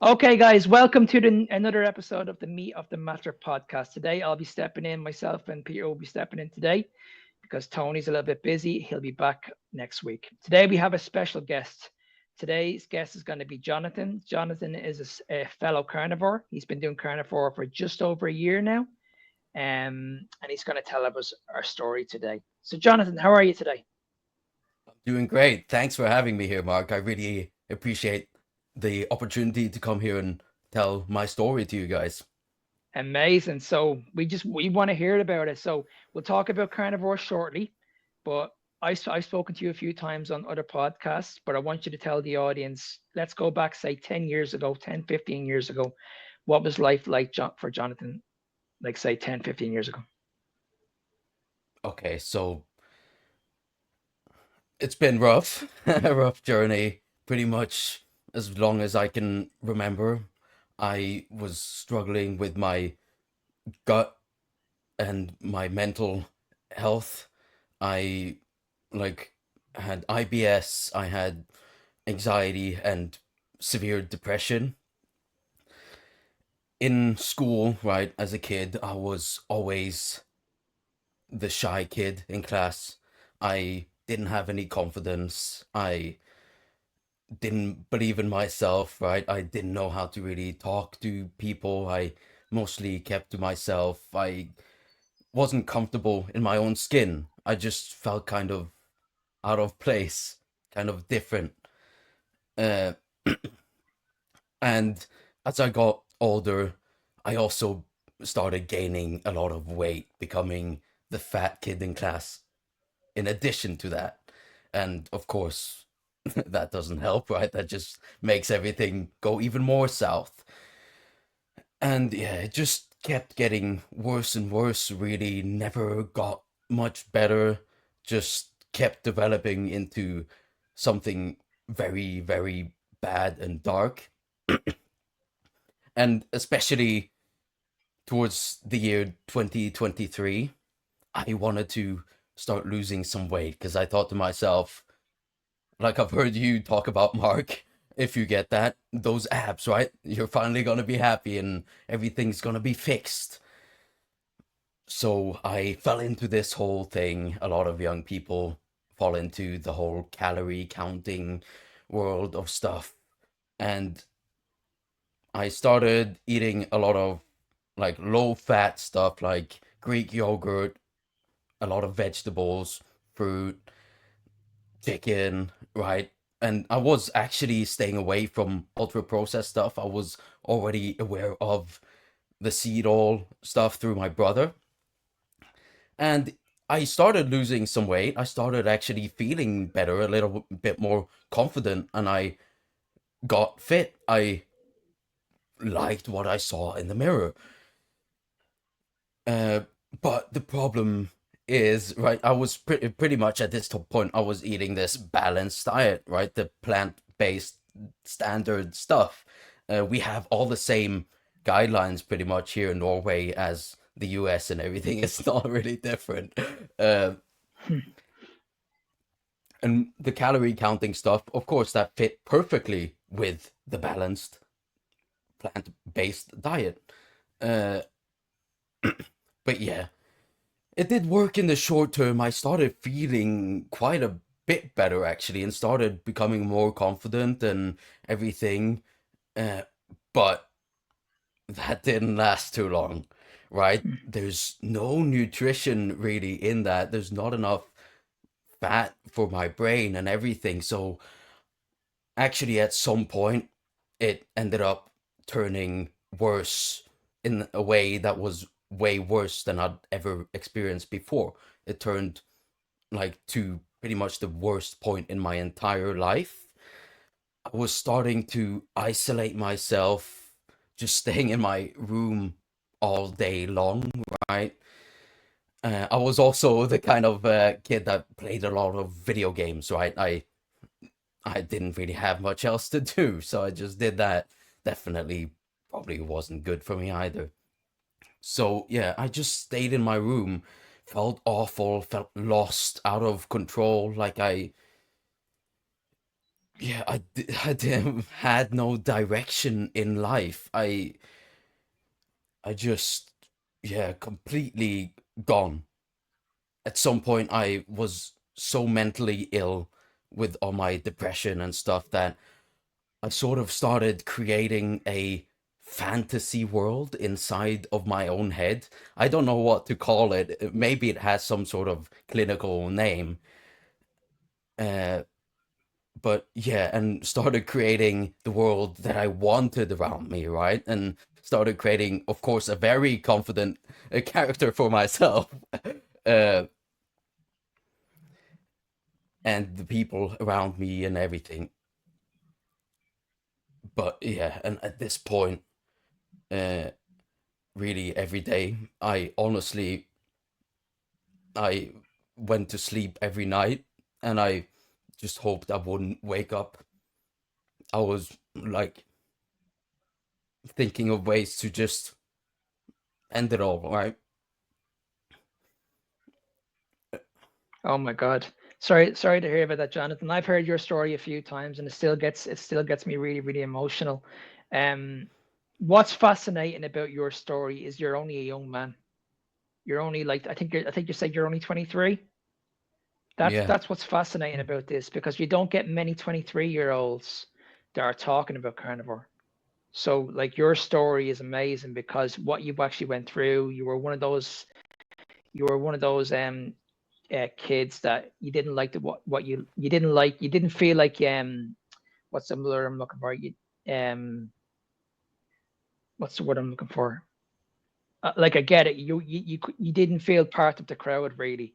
Okay, guys, welcome to another episode of the Meat of the Matter podcast. Today, I'll be stepping in, myself and Peter will be stepping in today because Tony's a little bit busy. He'll be back next week. Today, we have a special guest. Today's guest is going to be Jonathan. Jonathan is a fellow carnivore. He's been doing carnivore for just over a year now, and he's going to tell us our story today. So, Jonathan, how are you today? Doing great. Thanks for having me here, Mark. I really appreciate the opportunity to come here and tell my story to you guys. Amazing. So we want to hear about it. So we'll talk about carnivore shortly, but I've spoken to you a few times on other podcasts, but I want you to tell the audience, let's go back, say 10 years ago, 10, 15 years ago. What was life like for Jonathan, like say 10, 15 years ago? Okay, so it's been rough, a rough journey, pretty much as long as I can remember. I was struggling with my gut and my mental health. I like had IBS, I had anxiety and severe depression. In school, right, as a kid, I was always the shy kid in class. I didn't have any confidence. I didn't believe in myself, right? I didn't know how to really talk to people. I mostly kept to myself. I wasn't comfortable in my own skin. I just felt kind of out of place, kind of different. Uh, and as I got older, I also started gaining a lot of weight, becoming the fat kid in class in addition to that. And of course, that doesn't help, right? That just makes everything go even more south. And yeah, it just kept getting worse and worse, really never got much better, just kept developing into something very, very bad and dark. And especially towards the year 2023, I wanted to start losing some weight because I thought to myself, like I've heard you talk about, Mark, if you get that, those abs, right? You're finally gonna be happy and everything's gonna be fixed. So I fell into this whole thing. A lot of young people fall into the whole calorie counting world of stuff. And I started eating a lot of like low fat stuff like Greek yogurt, a lot of vegetables, fruit, chicken, right? And I was actually staying away from ultra processed stuff. I was already aware of the seed oil stuff through my brother. And I started losing some weight. I started actually feeling better, a little bit more confident, and I got fit. I liked what I saw in the mirror. Uh, but the problem is, right, I was pretty much at this point, I was eating this balanced diet, right? The plant-based standard stuff. We have all the same guidelines pretty much here in Norway as the US and everything. It's not really different. Uh, and the calorie counting stuff, of course, that fit perfectly with the balanced plant-based diet. Uh, but yeah, it did work in the short term. I started feeling quite a bit better actually and started becoming more confident and everything. Uh, but that didn't last too long, right? There's no nutrition really in that. There's not enough fat for my brain and everything. So actually, at some point, it ended up turning worse in a way that was way worse than I'd ever experienced before. It turned like to pretty much the worst point in my entire life. I was starting to isolate myself, just staying in my room all day long, right? I was also the kind of kid that played a lot of video games, right? I didn't really have much else to do, so I just did that. Definitely probably wasn't good for me either. So yeah, I just stayed in my room, felt awful, felt lost, out of control, like yeah, had no direction in life. I just, yeah, completely gone. At some point, I was so mentally ill with all my depression and stuff that I sort of started creating a fantasy world inside of my own head. I don't know what to call it. Maybe it has some sort of clinical name. Uh, but yeah, and started creating the world that I wanted around me, right? And started creating, of course, a very confident character for myself. uh, and the people around me and everything. But yeah, and at this point, uh, really every day, I went to sleep every night, and I just hoped I wouldn't wake up. I was like thinking of ways to just end it all, right? Oh my God. Sorry to hear about that, Jonathan. I've heard your story a few times and it still gets me really, really emotional. Um, what's fascinating about your story is you're only a young man. You're only like I think you said you're only 23. That's Yeah, that's what's fascinating about this because you don't get many 23-year-olds that are talking about carnivore. So like your story is amazing because what you've actually went through, you were one of those kids that you didn't like the what you didn't like you didn't feel like what's the word I'm looking for you um what's the word I'm looking for like I get it you didn't feel part of the crowd really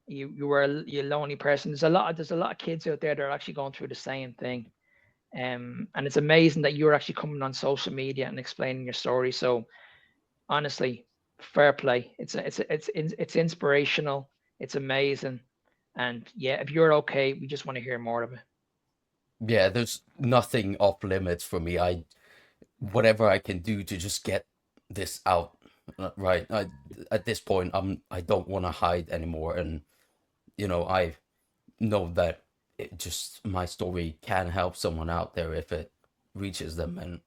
you were a lonely person. There's a lot of kids out there that are actually going through the same thing. And it's amazing that you're actually coming on social media and explaining your story. So honestly, fair play. It's inspirational. It's amazing. And yeah, if you're okay, we just want to hear more of it. yeah. There's nothing off limits for me. I whatever I can do to just get this out, right? At this point, I don't want to hide anymore, and I know that it just my story can help someone out there if it reaches them, and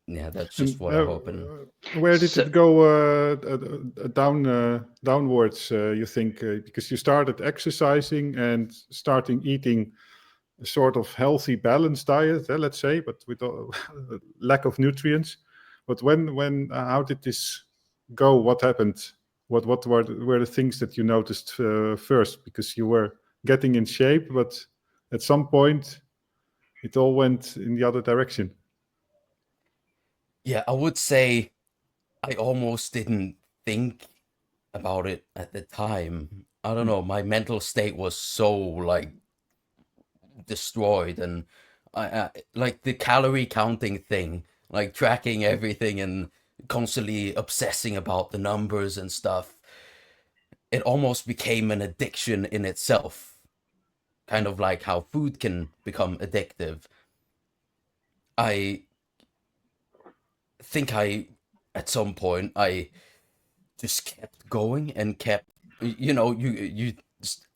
yeah, that's just And what I hope. And where did So it go downwards? You think because you started exercising and starting eating a sort of healthy, balanced diet, let's say, but with a lack of nutrients. But when how did this go? What happened? What were the things that you noticed first? Because you were getting in shape, but at some point it all went in the other direction. yeah, I would say I almost didn't think about it at the time. I don't Hmm. know, my mental state was so like destroyed, and I like the calorie counting thing, like tracking everything and constantly obsessing about the numbers and stuff. It almost became an addiction in itself, kind of like how food can become addictive. I think at some point, I just kept going and kept, you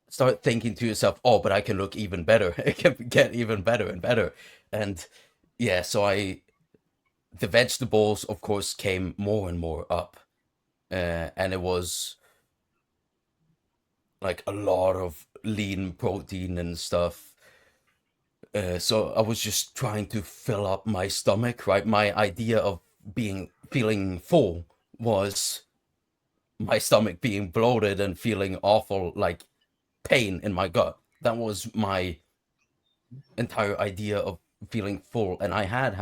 start thinking to yourself, oh, but I can look even better. It can get even better and better. And yeah, so the vegetables, of course, came more and more up. And it was like a lot of lean protein and stuff. So I was just trying to fill up my stomach, right? My idea of feeling full was my stomach being bloated and feeling awful, like pain in my gut. That was my entire idea of feeling full. And I have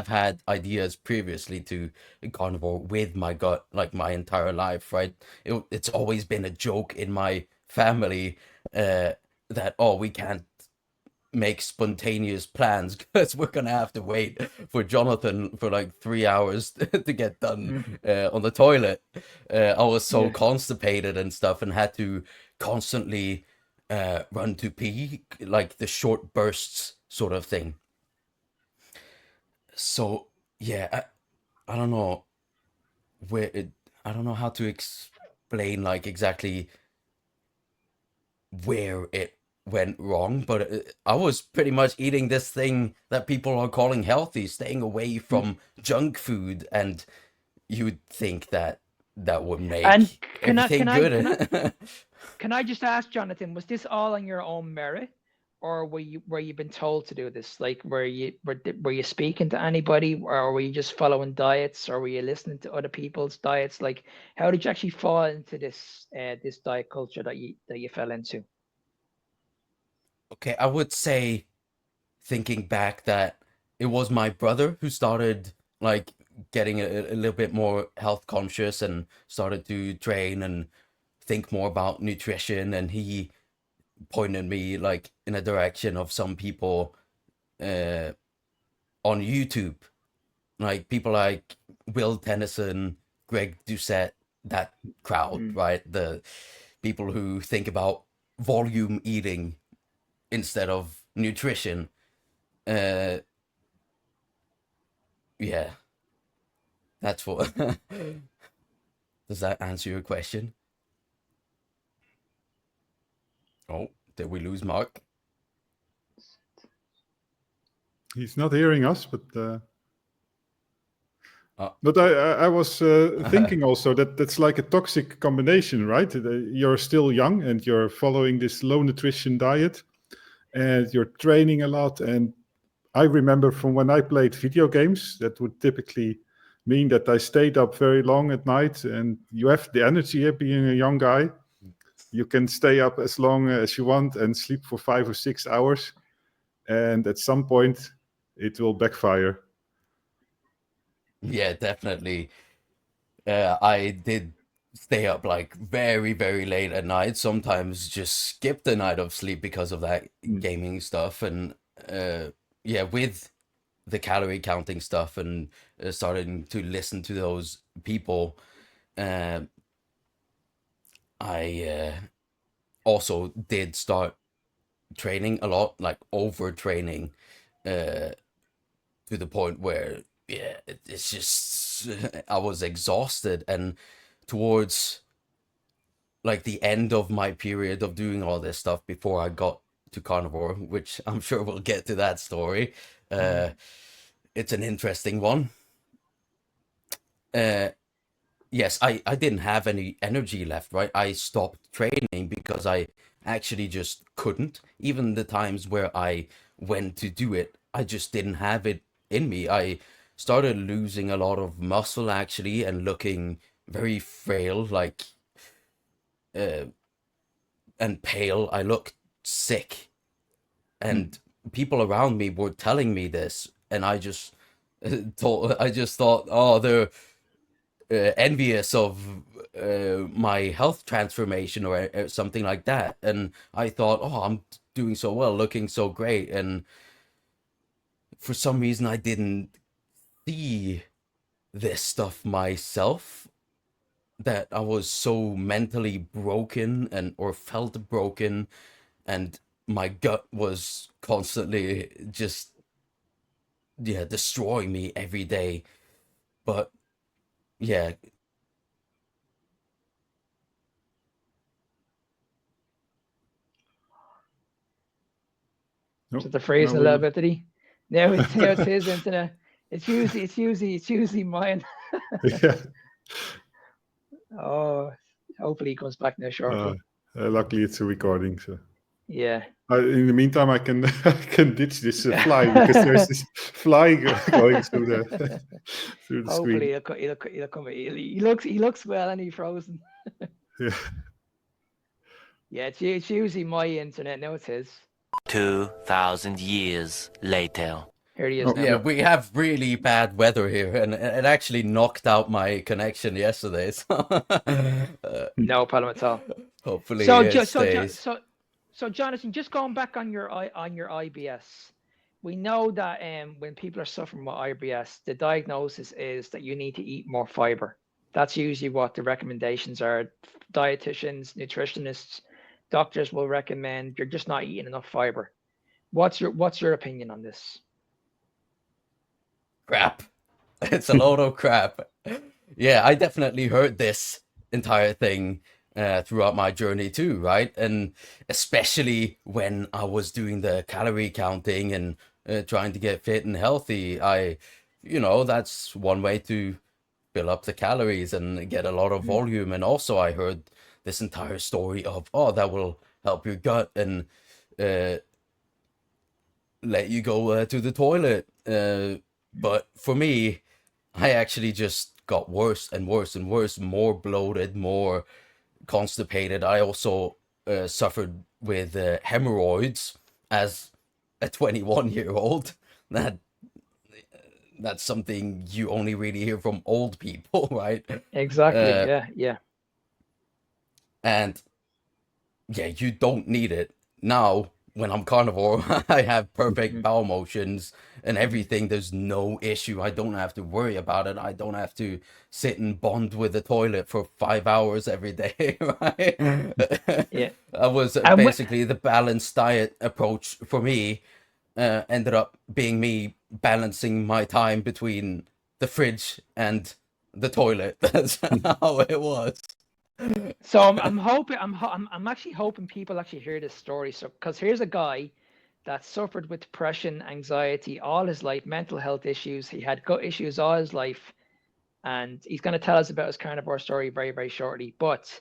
had ideas previously to carnivore with my gut, like my entire life, right? It's always been a joke in my family, uh, that, oh, we can't make spontaneous plans because we're gonna have to wait for Jonathan for like 3 hours to get done mhm. on the toilet. I was so Yeah. constipated and stuff, and had to constantly run to pee, like the short bursts sort of thing. So yeah, I don't know where it, I don't know how to explain like exactly where it went wrong, but I was pretty much eating this thing that people are calling healthy, staying away from junk food, and you would think that that would And make can I everything can I can I good. can I just ask, Jonathan, was this all on your own merit, or were you been told to do this? Like, were you speaking to anybody, or were you just following diets, or were you listening to other people's diets? Like, how did you actually fall into this diet culture that you fell into? Okay, I would say, thinking back, that it was my brother who started like getting a little bit more health conscious and started to train and think more about nutrition, and he pointed me like in a direction of some people uh on YouTube, like people like Will Tennyson, Greg Doucette, that crowd, right? The people who think about volume eating instead of nutrition. uh yeah, that's what. Does that answer your question? Oh, did we lose Mark? He's not hearing us, but Oh. I was thinking also that that's like a toxic combination, right? You're still young and you're following this low nutrition diet, and you're training a lot. And I remember from when I played video games, that would typically mean that I stayed up very long at night. And you have the energy of being a young guy. You can stay up as long as you want and sleep for 5 or 6 hours. And at some point, it will backfire. Yeah, definitely. I did stay up like very, very late at night, sometimes just skip the night of sleep because of that gaming stuff. And yeah, with the calorie counting stuff and starting to listen to those people, uh, I also did start training a lot, like overtraining, to the point where, yeah, it's just I was exhausted. And towards like the end of my period of doing all this stuff before I got to Carnivore, which I'm sure we'll get to that story. It's an interesting one. Uh, yes, I didn't have any energy left, right? I stopped training because I actually just couldn't. Even the times where I went to do it, I just didn't have it in me. I started losing a lot of muscle actually and looking very frail, like uh, and pale. I looked sick, and people around me were telling me this, and I just thought, oh, they're envious of my health transformation or something like that. And I thought, oh, I'm doing so well, looking so great. And for some reason, I didn't see this stuff myself, that I was so mentally broken and or felt broken, and my gut was constantly just, yeah, destroying me every day. But yeah. No, Just the phrase now a we little bit, did he? Now it's his internet. It's usually mine. yeah. Oh, hopefully he comes back now Uh, shortly. luckily, it's a recording. So Yeah. in the meantime, I can I can ditch this fly, because there's this fly going through the through the Hopefully screen. he'll come. He looks well and he's frozen. Yeah. Yeah, it's usually my internet. Now it's his. 2,000 years later. Here he is Oh, now. Yeah, we have really bad weather here, and it actually knocked out my connection yesterday. So No problem at all. hopefully So, it so, stays. Jonathan, just going back on your IBS, we know that when people are suffering with IBS, the diagnosis is that you need to eat more fiber. That's usually what the recommendations are. Dietitians, nutritionists, doctors will recommend you're just not eating enough fiber. What's your opinion on this? Crap. It's a load of crap. Yeah, I definitely heard this entire thing throughout my journey too, right? And especially when I was doing the calorie counting and trying to get fit and healthy, that's one way to fill up the calories and get a lot of volume. And also, I heard this entire story of, oh, that will help your gut and uh, let you go to the toilet. But for me, I actually just got worse and worse and worse, more bloated, more constipated. I also suffered with hemorrhoids as a 21-year-old. That that's something you only really hear from old people, right? Exactly. Uh, Yeah. and yeah, you don't need it. Now, when I'm carnivore, I have perfect bowel motions and everything. There's no issue. I don't have to worry about it. I don't have to sit and bond with the toilet for 5 hours every day, right? Yeah. I was And basically the balanced diet approach for me ended up being me balancing my time between the fridge and the toilet. That's how it was. so I'm hoping I'm actually hoping people actually hear this story. So because here's a guy that suffered with depression, anxiety all his life, mental health issues. He had gut issues all his life, and he's going to tell us about his carnivore story very, very shortly. But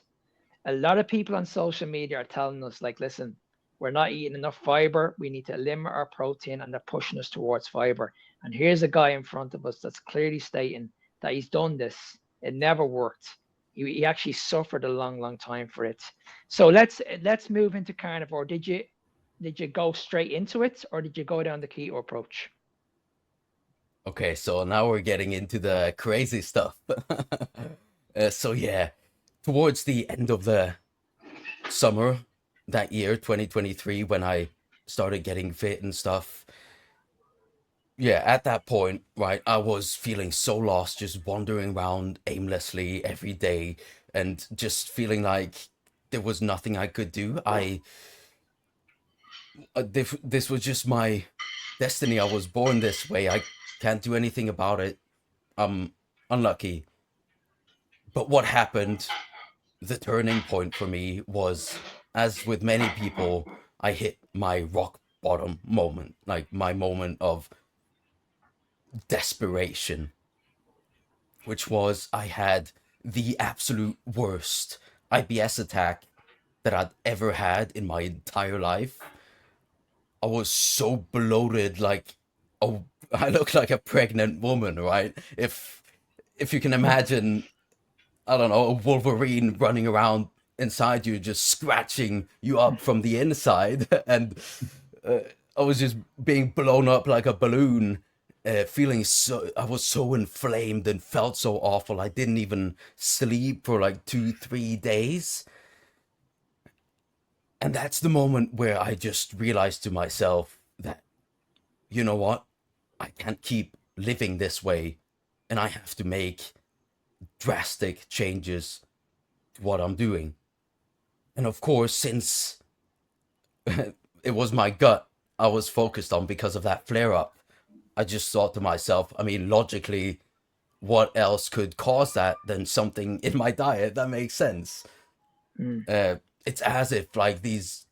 a lot of people on social media are telling us, like, listen, we're not eating enough fiber. We need to limit our protein, and they're pushing us towards fiber. And here's a guy in front of us that's clearly stating that he's done this. It never worked. He actually suffered a long, long time for it. So let's move into carnivore. Did you go straight into it, or did you go down the keto approach? Okay, so now we're getting into the crazy stuff. So yeah, towards the end of the summer that year, 2023, when I started getting fit and stuff, yeah, at that point, right, I was feeling so lost, just wandering around aimlessly every day and just feeling like there was nothing I could do. This was just my destiny. I was born this way. I can't do anything about it. I'm unlucky. But what happened, the turning point for me was, as with many people, I hit my rock bottom moment, like my moment of desperation, which was I had the absolute worst IBS attack that I'd ever had in my entire life. I was so bloated, like, oh, I look like a pregnant woman, right? If you can imagine, I don't know, a Wolverine running around inside you, just scratching you up from the inside, and uh, I was just being blown up like a balloon, feeling so. I was so inflamed and felt so awful. I didn't even sleep for like 2, 3 days, and that's the moment where I just realized to myself that, you know what, I can't keep living this way, and I have to make drastic changes to what I'm doing. And of course, since it was my gut I was focused on because of that flare up, I just thought to myself, I mean, logically, what else could cause that than something in my diet? That makes sense. Mm. It's as if like these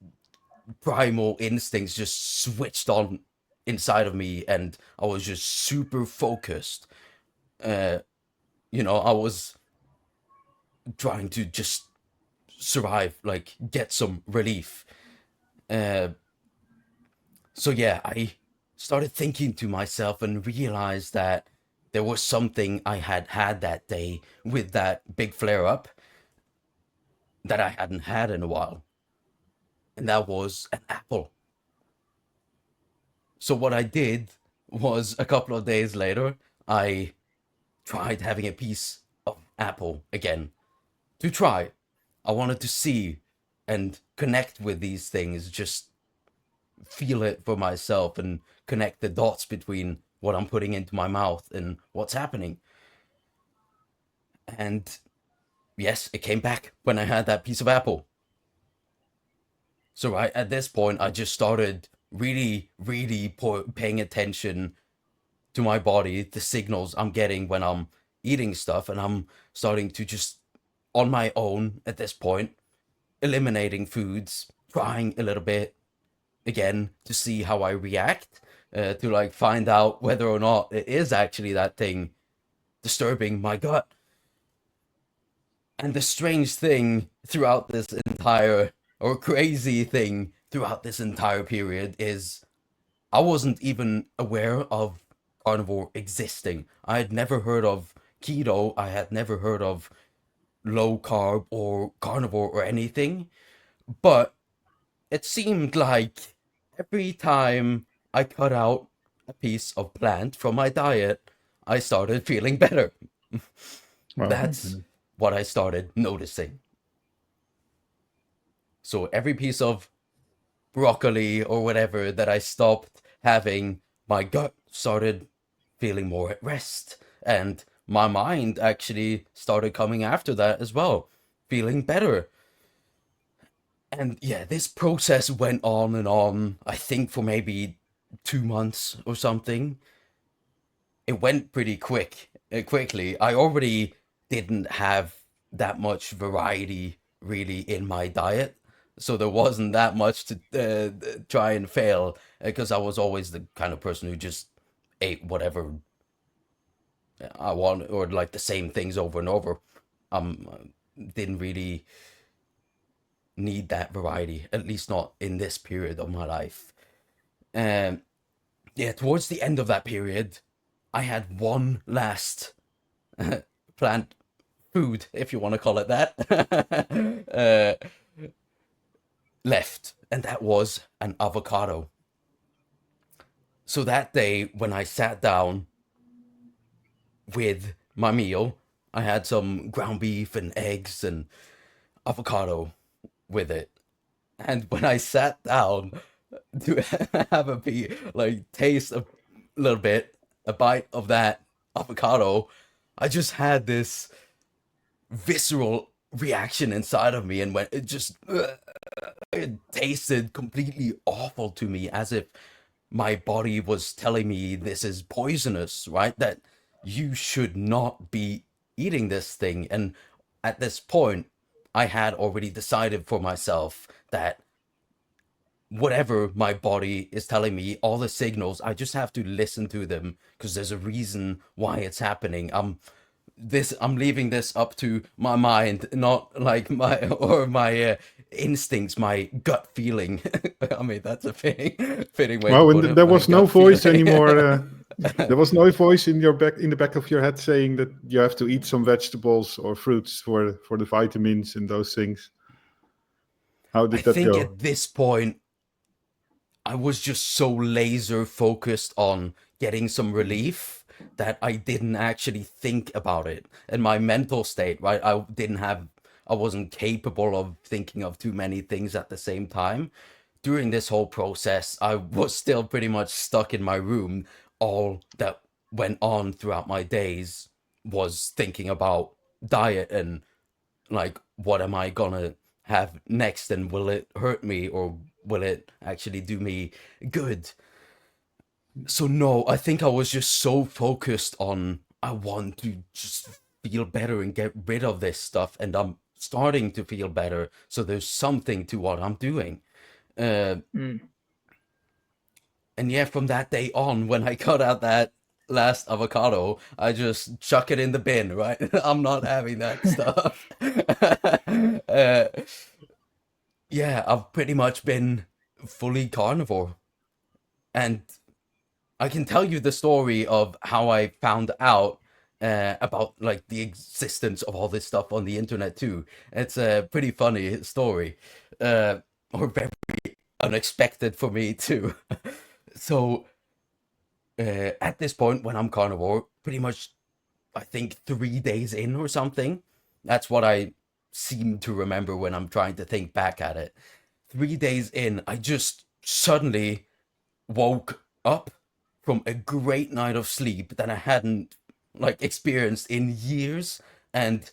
primal instincts just switched on inside of me, and I was just super focused. Uh, I was trying to just survive, like get some relief. Uh, So yeah, I started thinking to myself and realized that there was something I had had that day with that big flare up that I hadn't had in a while, and that was an apple. So what I did was a couple of days later, I tried having a piece of apple again to try. I wanted to see and connect with these things, just feel it for myself and connect the dots between what I'm putting into my mouth and what's happening. And yes, it came back when I had that piece of apple. So right at this point, I just started really, really paying attention to my body, the signals I'm getting when I'm eating stuff, and I'm starting to just on my own at this point, eliminating foods, trying a little bit again to see how I react, to like find out whether or not it is actually that thing disturbing my gut. And the strange thing throughout this entire, or crazy thing throughout this entire period, is I wasn't even aware of carnivore existing. I had never heard of keto, I had never heard of low carb or carnivore or anything, but it seemed like every time I cut out a piece of plant from my diet, I started feeling better. Well, That's what I started noticing. So every piece of broccoli or whatever that I stopped having, my gut started feeling more at rest. And my mind actually started coming after that as well, feeling better. And yeah, this process went on and on, I think for maybe 2 months or something. It went pretty quickly. I already didn't have that much variety really in my diet. So there wasn't that much to try and fail, because I was always the kind of person who just ate whatever I want, or like the same things over and over. Didn't really need that variety, at least not in this period of my life. And yeah, towards the end of that period, I had one last plant food, if you want to call it that, left, and that was an avocado. So that day, when I sat down with my meal, I had some ground beef and eggs and avocado with it. And when I sat down to have taste a little bit, a bite of that avocado, I just had this visceral reaction inside of me, and when it tasted completely awful to me, as if my body was telling me this is poisonous, right? That you should not be eating this thing. And at this point, I had already decided for myself that whatever my body is telling me, all the signals, I just have to listen to them, because there's a reason why it's happening. I'm leaving this up to my mind, not like my instincts, my gut feeling. I mean, that's a fitting way well, to and put it. there My was no gut voice feeling. anymore. There was no voice in the back of your head saying that you have to eat some vegetables or fruits for the vitamins and those things. How I did that think go? at this point, I was just so laser focused on getting some relief that I didn't actually think about it. And my mental state, right? I wasn't capable of thinking of too many things at the same time. During this whole process, I was still pretty much stuck in my room. All that went on throughout my days was thinking about diet and like, what am I gonna have next, and will it hurt me, or will it actually do me good? So no, I think I was just so focused on, I want to just feel better and get rid of this stuff, and I'm starting to feel better, so there's something to what I'm doing. uh Mm. and yeah, from that day on, when I cut out that last avocado, I just chuck it in the bin, right? I'm not having that stuff. uh, yeah, I've pretty much been fully carnivore. And I can tell you the story of how I found out about like the existence of all this stuff on the internet too. It's a pretty funny story, or very unexpected for me too. So at this point, when I'm carnivore, pretty much, I think 3 days in or something. That's what I seem to remember when I'm trying to think back at it. 3 days in, I just suddenly woke up from a great night of sleep that I hadn't like experienced in years, and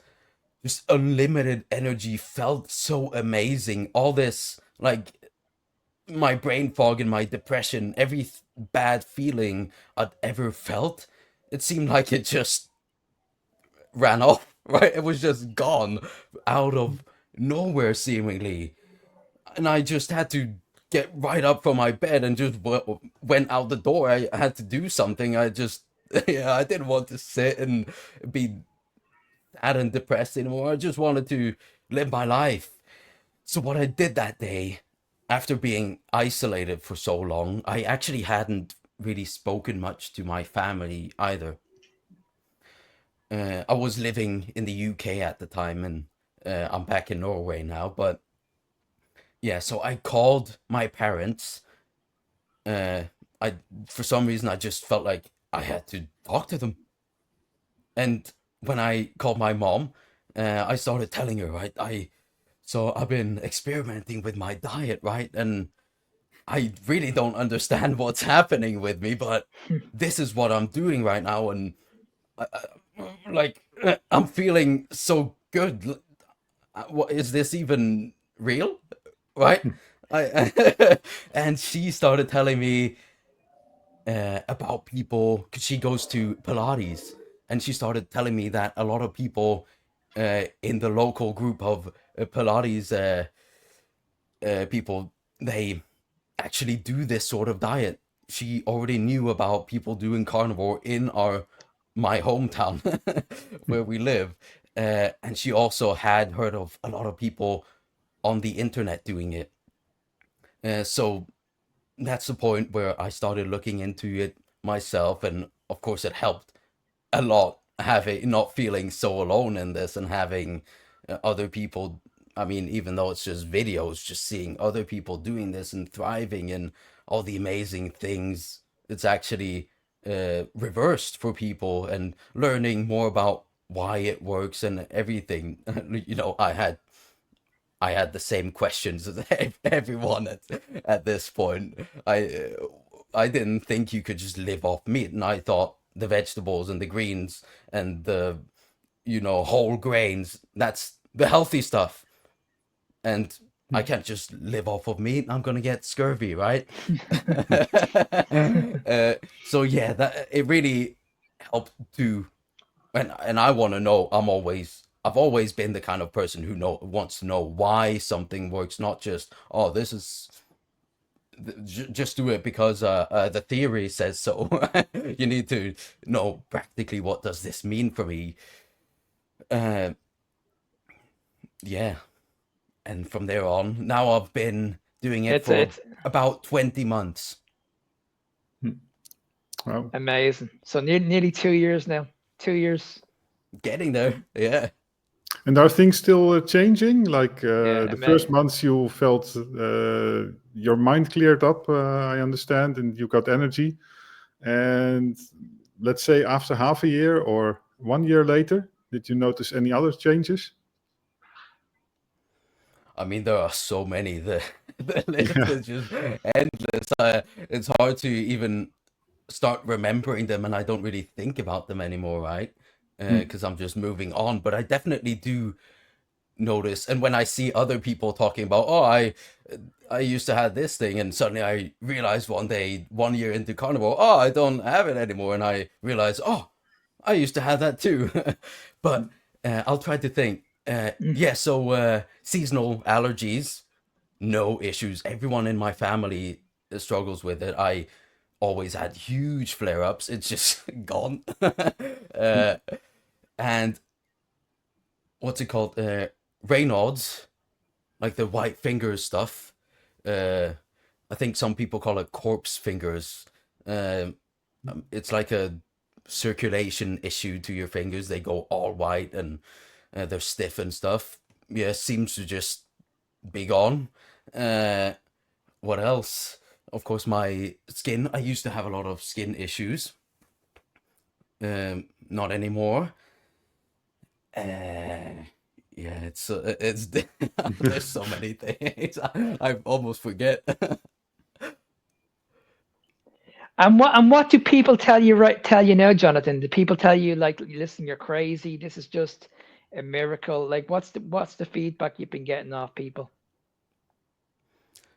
just unlimited energy, felt so amazing. All this, like, my brain fog and my depression, every bad feeling I'd ever felt, it seemed like it just ran off right? It was just gone out of nowhere seemingly. And I just had to get right up from my bed and just went out the door. I had to do something. I just, yeah, I didn't want to sit and be sad and depressed anymore. I just wanted to live my life. So what I did that day, after being isolated for so long, I actually hadn't really spoken much to my family either. I was living in the UK at the time, and I'm back in Norway now. But yeah, so I called my parents. Uh, I For some reason I just felt like I had to talk to them. And when I called my mom, I started telling her, right, I've been experimenting with my diet, right, and I really don't understand what's happening with me, but this is what I'm doing right now, and like I'm feeling so good. What is this even real? Right? And she started telling me about people, because she goes to Pilates, and she started telling me that a lot of people in the local group of Pilates people, they actually do this sort of diet. She already knew about people doing carnivore in my hometown where we live, and she also had heard of a lot of people on the internet doing it. So that's the point where I started looking into it myself, and of course, it helped a lot having not feeling so alone in this and having other people. I mean, even though it's just videos, just seeing other people doing this and thriving and all the amazing things it's actually reversed for people, and learning more about why it works and everything. I had the same questions as everyone at this point. I didn't think you could just live off meat, and I thought the vegetables and the greens and the whole grains, that's the healthy stuff, and I can't just live off of meat. I'm gonna get scurvy, right? So yeah, that it really helped to, and I want to know. I've always been the kind of person who wants to know why something works, not just, oh, this is just do it because the theory says so. You need to know practically what does this mean for me. Uh, yeah, and from there on, now I've been doing it for It's about 20 months. Wow. amazing. So nearly 2 years now. 2 years. Getting there, yeah. And are things still changing? Like Yeah, the first months you felt your mind cleared up, I understand, and you got energy. And let's say after half a year or 1 year later, did you notice any other changes? I mean, there are so many. The list Yeah. is just endless. It's hard to even start remembering them, and I don't really think about them anymore, right? Because I'm just moving on. But I definitely do notice, and when I see other people talking about, oh, I used to have this thing, and suddenly I realize one day, 1 year into carnivore, oh, I don't have it anymore, and I realize, oh, I used to have that too. But I'll try to think. Yeah, so seasonal allergies, no issues. Everyone in my family struggles with it. I always had huge flare-ups. It's just gone. uh, and what's it called? Raynaud's, like the white fingers stuff. I think some people call it corpse fingers. Um, it's like a circulation issue to your fingers. They go all white, and they're stiff and stuff. Yeah, seems to just be gone. Uh, what else? Of course, my skin. I used to have a lot of skin issues. Not anymore. Yeah, it's there's so many things. I almost forget. And what do people tell you now, Jonathan? Do people tell you like, listen, you're crazy, this is just a miracle? Like what's the feedback you've been getting off people?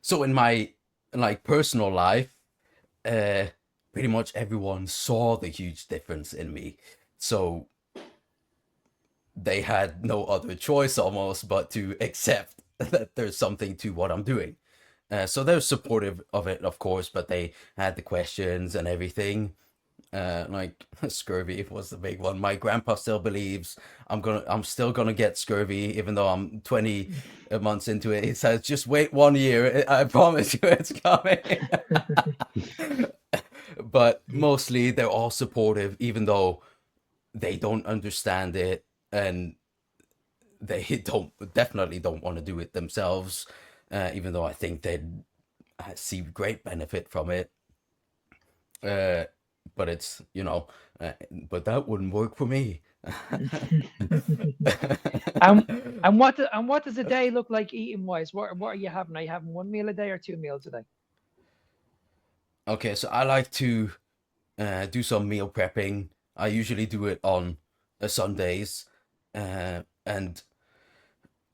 So in my like personal life, uh, pretty much everyone saw the huge difference in me. So they had no other choice almost but to accept that there's something to what I'm doing. So they're supportive of it, of course, but they had the questions and everything. Like scurvy was the big one. My grandpa still believes I'm still gonna get scurvy, even though I'm 20 months into it. He says, "Just wait 1 year. I promise you, it's coming." But mostly they're all supportive, even though they don't understand it and they definitely don't want to do it themselves. Even though I think they'd see great benefit from it. But it's, but that wouldn't work for me. And what does a day look like eating wise? What are you having? Are you having 1 meal a day or 2 meals a day? Okay, so I like to do some meal prepping. I usually do it on Sundays, and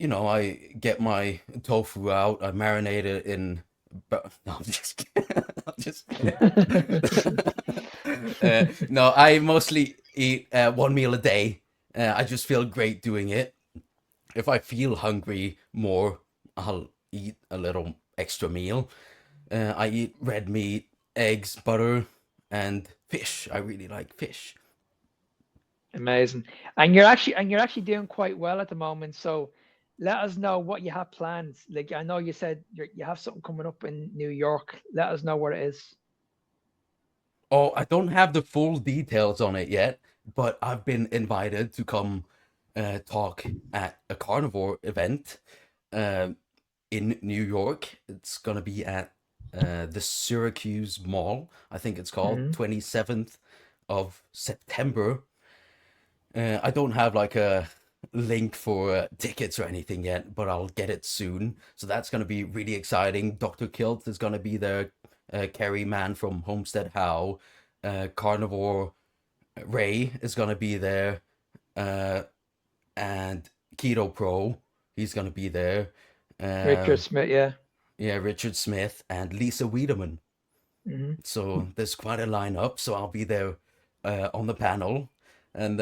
I get my tofu out. I marinate it in. But no, I'm just kidding. I'm just kidding. No, I mostly eat 1 meal a day. I just feel great doing it. If I feel hungry more, I'll eat a little extra meal. I eat red meat, eggs, butter, and fish. I really like fish. Amazing. And you're actually doing quite well at the moment. So let us know what you have planned. Like I know you said you have something coming up in New York. Let us know what it is. Oh, I don't have the full details on it yet, but I've been invited to come talk at a carnivore event in New York. It's gonna be at the Syracuse Mall, I think it's called, 27th of September. I don't have like a link for tickets or anything yet, but I'll get it soon. So that's going to be really exciting. Dr. Kilt is going to be there. Kerry Man from Homestead How. Carnivore Ray is going to be there. And Keto Pro, he's going to be there. Richard Smith, yeah. Yeah, Richard Smith and Lisa Wiedemann. So there's quite a lineup. So I'll be there on the panel. And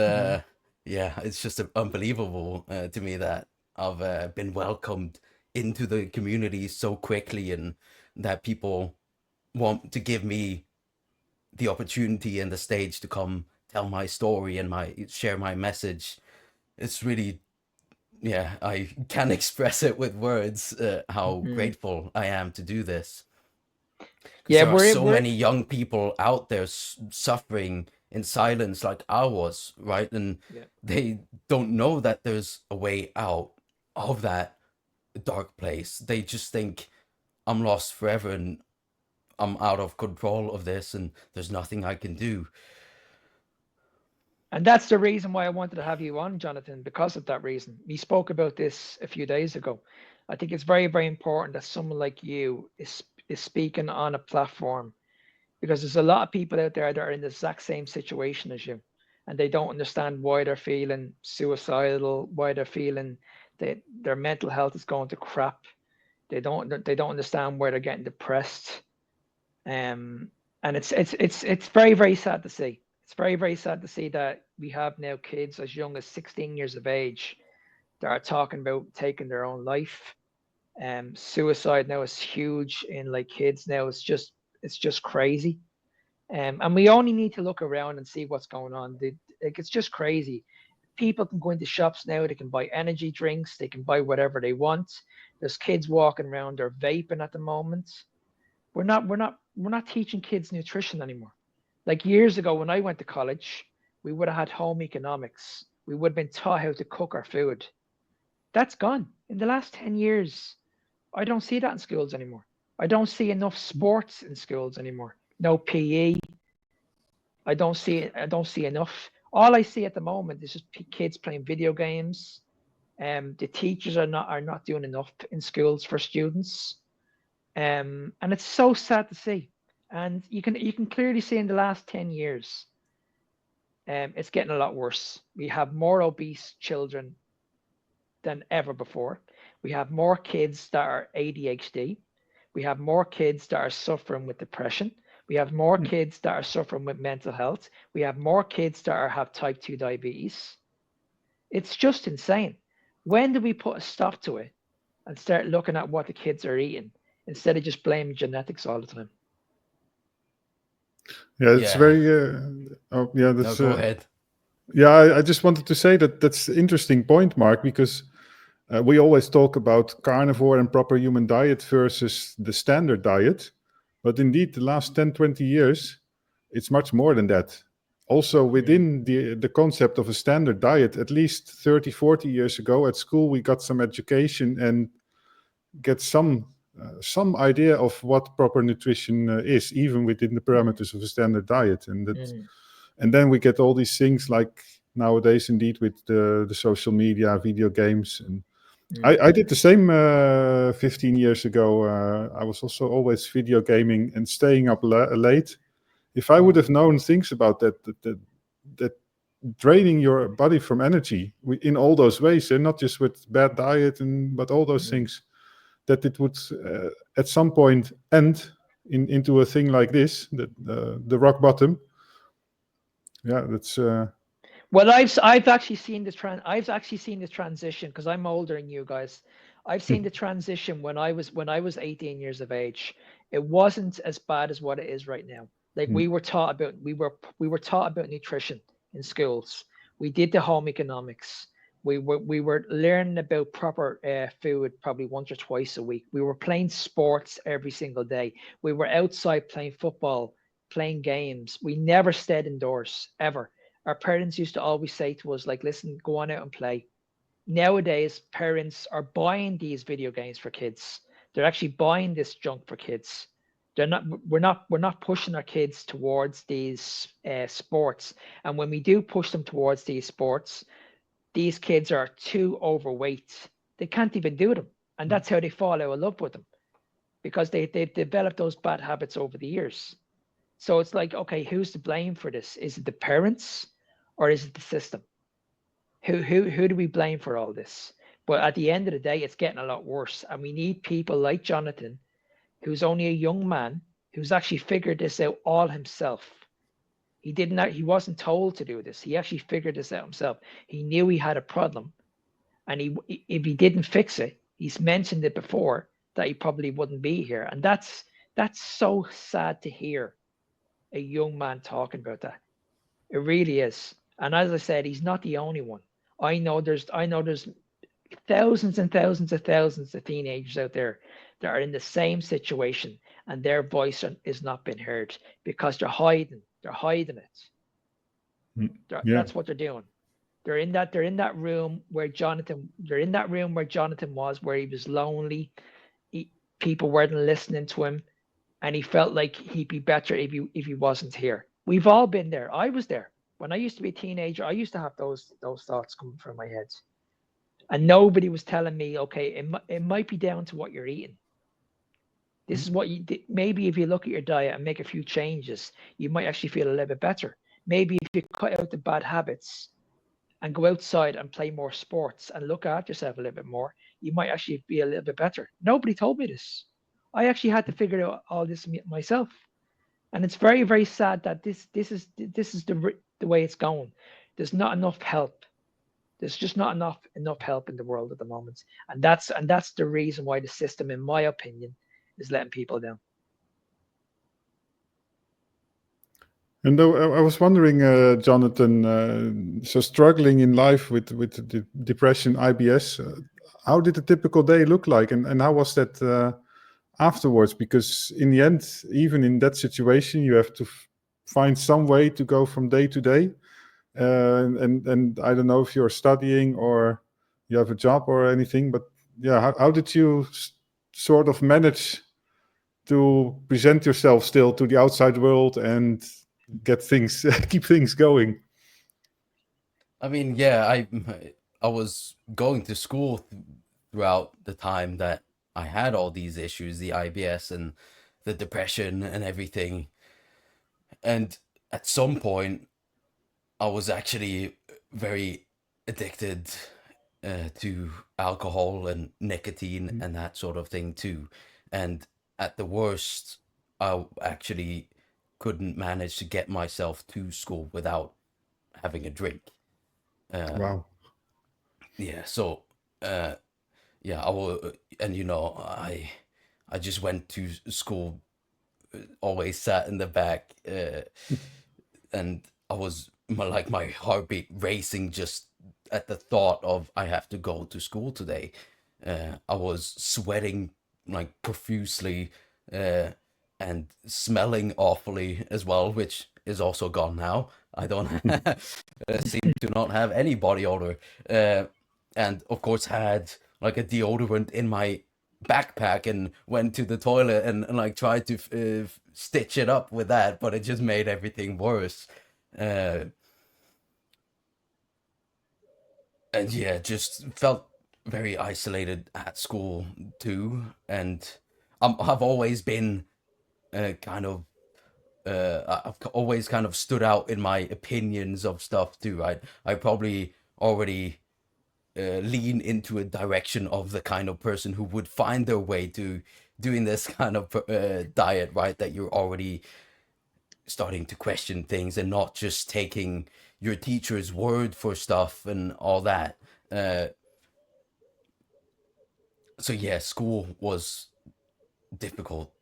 yeah, it's just unbelievable to me that I've been welcomed into the community so quickly and that people want to give me the opportunity and the stage to come tell my story and share my message. It's really, yeah, I can't express it with words how grateful I am to do this. Because Yeah, there are so we're many young people out there suffering in silence like I was, right? And yeah. they don't know that there's a way out of that dark place. They just think I'm lost forever and I'm out of control of this and there's nothing I can do. And that's the reason why I wanted to have you on, Jonathan, because of that reason. We spoke about this a few days ago. I think it's very, very important that someone like you is speaking on a platform because there's a lot of people out there that are in the exact same situation as you, and they don't understand why they're feeling suicidal, why they're feeling that their mental health is going to crap. They don't understand why they're getting depressed. And it's very, very sad to see. It's very, very sad to see that we have now kids as young as 16 years of age that are talking about taking their own life. Suicide now is huge in like kids now. It's just crazy. And we only need to look around and see what's going on. Like it's just crazy. People can go into shops now. They can buy energy drinks. They can buy whatever they want. There's kids walking around. They're vaping at the moment. We're not teaching kids nutrition anymore. Like years ago when I went to college, we would have had home economics. We would have been taught how to cook our food. That's gone. In the last 10 years, I don't see that in schools anymore. I don't see enough sports in schools anymore. No PE. I don't see enough. All I see at the moment is just kids playing video games. The teachers are not doing enough in schools for students. And it's so sad to see. And you can clearly see in the last 10 years, it's getting a lot worse. We have more obese children than ever before. We have more kids that are ADHD. We have more kids that are suffering with depression. We have more kids that are suffering with mental health. We have more kids that have type 2 diabetes. It's just insane. When do we put a stop to it and start looking at what the kids are eating instead of just blaming genetics all the time? Yeah, it's Yeah. very. Oh, yeah, No, that's. go ahead. Yeah, I just wanted to say that that's an interesting point, Mark, because we always talk about carnivore and proper human diet versus the standard diet. But indeed, the last 10, 20 years, it's much more than that. Also, within the concept of a standard diet, at least 30, 40 years ago at school, we got some education and get some idea of what proper nutrition is, even within the parameters of a standard diet. And then we get all these things like nowadays, indeed, with the social media, video games. And I did the same 15 years ago. I was also always video gaming and staying up late. If I would have known things about that draining your body from energy in all those ways, and not just with bad diet but all those things, that it would at some point end into a thing like this, the rock bottom. Yeah, that's. Well, I've actually seen this transition because I'm older than you guys. I've seen the transition when I was 18 years of age. It wasn't as bad as what it is right now. Like we were taught about nutrition in schools. We did the home economics. We were learning about proper food probably once or twice a week. We were playing sports every single day. We were outside playing football, playing games. We never stayed indoors ever. Our parents used to always say to us, like, listen, go on out and play. Nowadays, parents are buying these video games for kids. They're actually buying this junk for kids. They're not. We're not pushing our kids towards these sports. And when we do push them towards these sports, these kids are too overweight. They can't even do them, and that's how they fall out of love with them because they've developed those bad habits over the years. So it's like, okay, who's to blame for this? Is it the parents or is it the system? Who do we blame for all this? But at the end of the day, it's getting a lot worse. And we need people like Jonathan, who's only a young man, who's actually figured this out all himself. He wasn't told to do this. He actually figured this out himself. He knew he had a problem. And if he didn't fix it, he's mentioned it before, that he probably wouldn't be here. And that's so sad to hear a young man talking about that. It really is. And as I said, he's not the only one. I know there's thousands and thousands of teenagers out there that are in the same situation and their voice is not being heard because they're hiding. They're hiding it. Yeah. That's what they're doing. They're in that room where Jonathan. They're in that room where Jonathan was, where he was lonely. People weren't listening to him, and he felt like he'd be better if he wasn't here. We've all been there. I was there when I used to be a teenager. I used to have those thoughts coming from my head, and nobody was telling me, okay, it might be down to what you're eating. This is what maybe if you look at your diet and make a few changes, you might actually feel a little bit better. Maybe if you cut out the bad habits and go outside and play more sports and look after yourself a little bit more, you might actually be a little bit better. Nobody told me this. I actually had to figure out all this myself, and it's very, very sad that this is the way it's going. There's not enough help. There's just not enough help in the world at the moment, and that's the reason why the system, in my opinion, is letting people down. And though I was wondering, Jonathan, so struggling in life with the depression, IBS, how did a typical day look like, and how was that afterwards? Because in the end, even in that situation, you have to find some way to go from day to day. And I don't know if you're studying or you have a job or anything, but yeah, how did you sort of manage to present yourself still to the outside world and get things keep things going? I mean, yeah, I was going to school throughout the time that I had all these issues, the IBS and the depression and everything. And at some point, I was actually very addicted to alcohol and nicotine and that sort of thing too. And at the worst, I actually couldn't manage to get myself to school without having a drink. Wow. Yeah, so uh yeah, I will, and I just went to school, always sat in the back, and I was like my heartbeat racing just at the thought of I have to go to school today. I was sweating like profusely, uh, and smelling awfully as well, which is also gone now. I don't seem to not have any body odor, uh, and of course had like a deodorant in my backpack and went to the toilet and like tried to stitch it up with that, but it just made everything worse. Uh, and yeah, just felt very isolated at school too. And I've always been kind of I've always kind of stood out in my opinions of stuff too. Right, I probably already lean into a direction of the kind of person who would find their way to doing this kind of diet, right? That you're already starting to question things and not just taking your teacher's word for stuff and all that. Uh, so yeah, school was difficult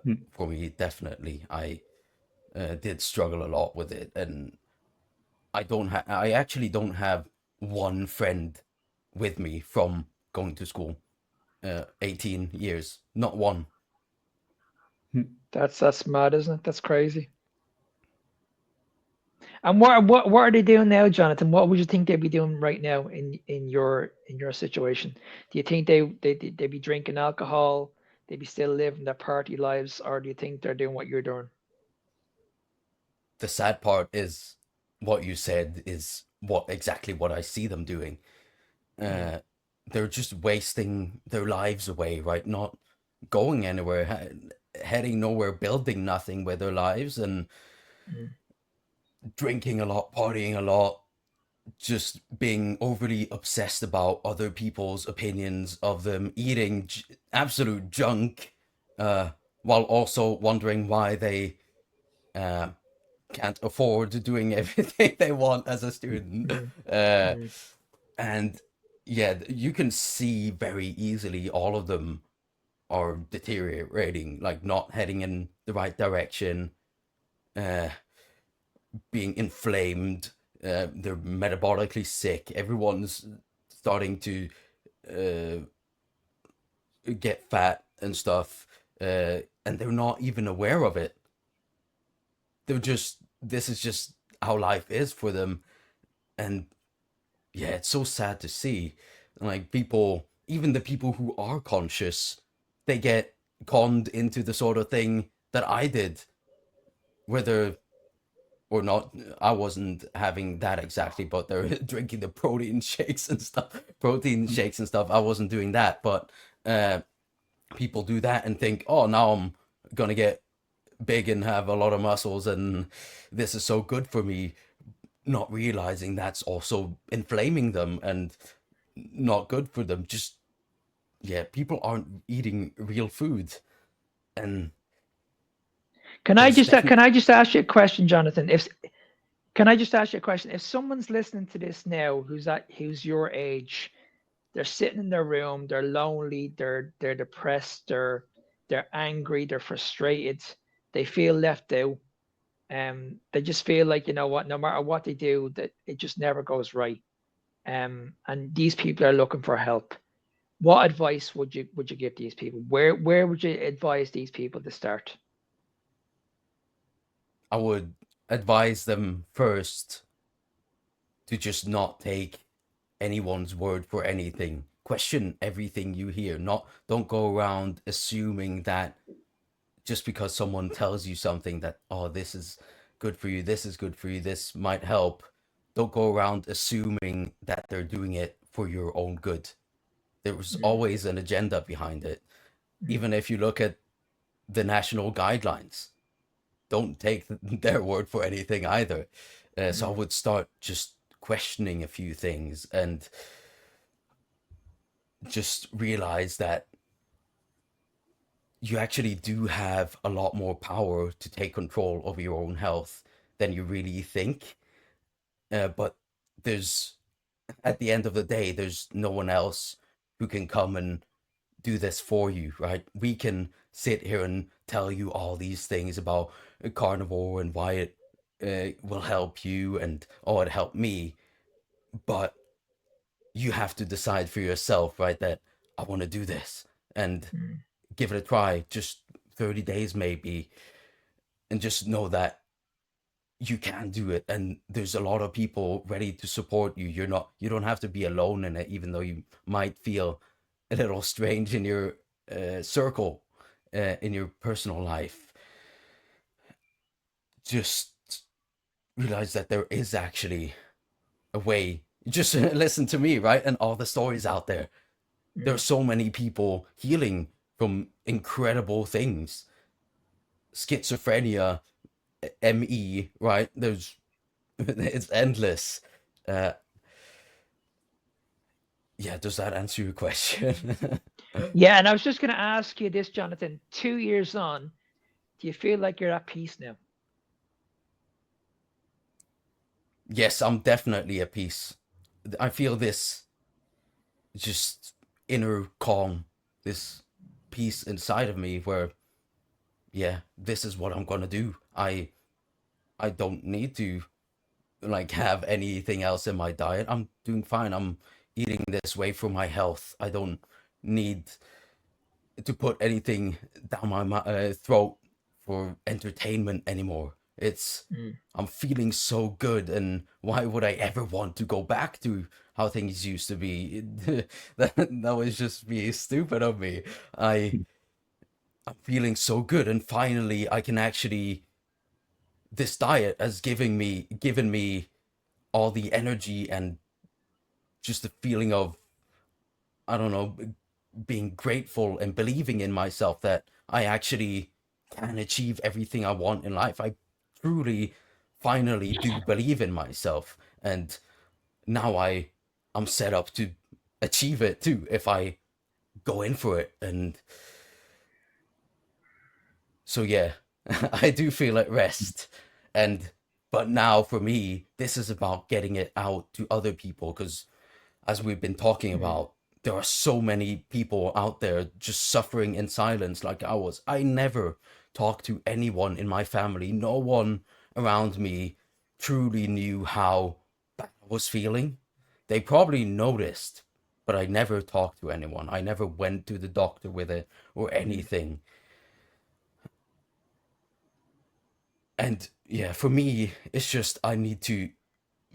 Mm. for me. Definitely, I did struggle a lot with it, and I actually don't have one friend with me from going to school. 18 years, not one. Mm. That's mad, isn't it? That's crazy. And what are they doing now, Jonathan? What would you think they'd be doing right now in your situation? Do you think they be drinking alcohol? They be still living their party lives, or do you think they're doing what you're doing? The sad part is what you said is what I see them doing. Mm, Uh, they're just wasting their lives away, right? Not going anywhere, heading nowhere, building nothing with their lives, and mm, drinking a lot, partying a lot, just being overly obsessed about other people's opinions of them, eating absolute junk, uh, while also wondering why they uh, can't afford doing everything they want as a student. mm, Uh, mm, and yeah, you can see very easily all of them are deteriorating, like not heading in the right direction, uh, being inflamed, they're metabolically sick. Everyone's starting to uh, get fat and stuff, and they're not even aware of it. They're just, this is just how life is for them. And yeah, it's so sad to see. Like people, even the people who are conscious, they get conned into the sort of thing that I did, whether or not I wasn't having that exactly, but they're drinking the protein Mm. shakes and stuff. I wasn't doing that, but uh, people do that and think, oh, now I'm gonna get big and have a lot of muscles, and this is so good for me, not realizing that's also inflaming them and not good for them. Just yeah, people aren't eating real food, and there's can definitely I just ask you a question, Jonathan? If Can I just ask you a question? If someone's listening to this now who's your age, they're sitting in their room, they're lonely, they're depressed, they're angry, they're frustrated, they feel left out, they just feel like, you know what, no matter what they do, that it just never goes right. And these people are looking for help. What advice would you give these people? Where would you advise these people to start? I would advise them first to just not take anyone's word for anything. Question everything you hear. Not Don't go around assuming that just because someone tells you something that, oh, this is good for you, this is good for you, this might help. Don't go around assuming that they're doing it for your own good. There's Mm, always an agenda behind it. mm, Even if you look at the national guidelines, don't take their word for anything either. So I mm. would start just questioning a few things and just realize that you actually do have a lot more power to take control of your own health than you really think. But there's at the end of the day, there's no one else who can come and do this for you, right? We can sit here and tell you all these things about carnivore and why it will help you and oh, it helped me, but you have to decide for yourself, right? That I want to do this and Mm. give it a try, just 30 days maybe, and just know that you can do it and there's a lot of people ready to support you. You don't have to be alone in it, even though you might feel a little strange in your circle, in your personal life. Just realize that there is actually a way. Just listen to me, right? And all the stories out there. There are Mm. so many people healing from incredible things. Schizophrenia, ME, right? There's it's endless. Uh, yeah, does that answer your question? Yeah, and I was just going to ask you this, Jonathan. 2 years on, do you feel like you're at peace now? Yes, I'm definitely at peace. I feel this just inner calm, this peace inside of me where, yeah, this is what I'm gonna do. I don't need to like have anything else in my diet. I'm doing fine. I'm eating this way for my health. I don't need to put anything down my throat for entertainment anymore. It's Mm. I'm feeling so good, and why would I ever want to go back to how things used to be? That was just be stupid of me. I'm feeling so good, and finally I can actually this diet has given me all the energy and just the feeling of I don't know being grateful and believing in myself that I actually can achieve everything I want in life. I truly finally do believe in myself and now I'm set up to achieve it too if I go in for it. And so yeah, I do feel at rest. And but now for me, this is about getting it out to other people because as we've been talking Mm. about, there are so many people out there just suffering in silence like I was. I never talked to anyone in my family. No one around me truly knew how bad I was feeling. They probably noticed, but I never talked to anyone. I never went to the doctor with it or Mm. anything. And yeah, for me, it's just I need to.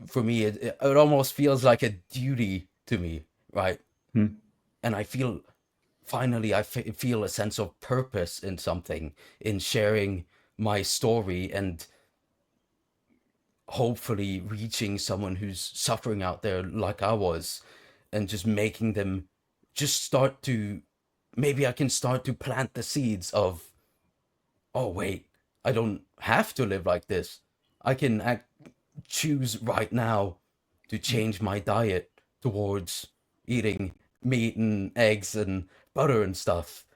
For me, it almost feels like a duty to me, right? Hmm. And I feel finally feel a sense of purpose in something in sharing my story and hopefully reaching someone who's suffering out there like I was and just making them just start to maybe I can start to plant the seeds of oh wait, I don't have to live like this. I can choose right now to Mm. change my diet towards eating meat and eggs and butter and stuff.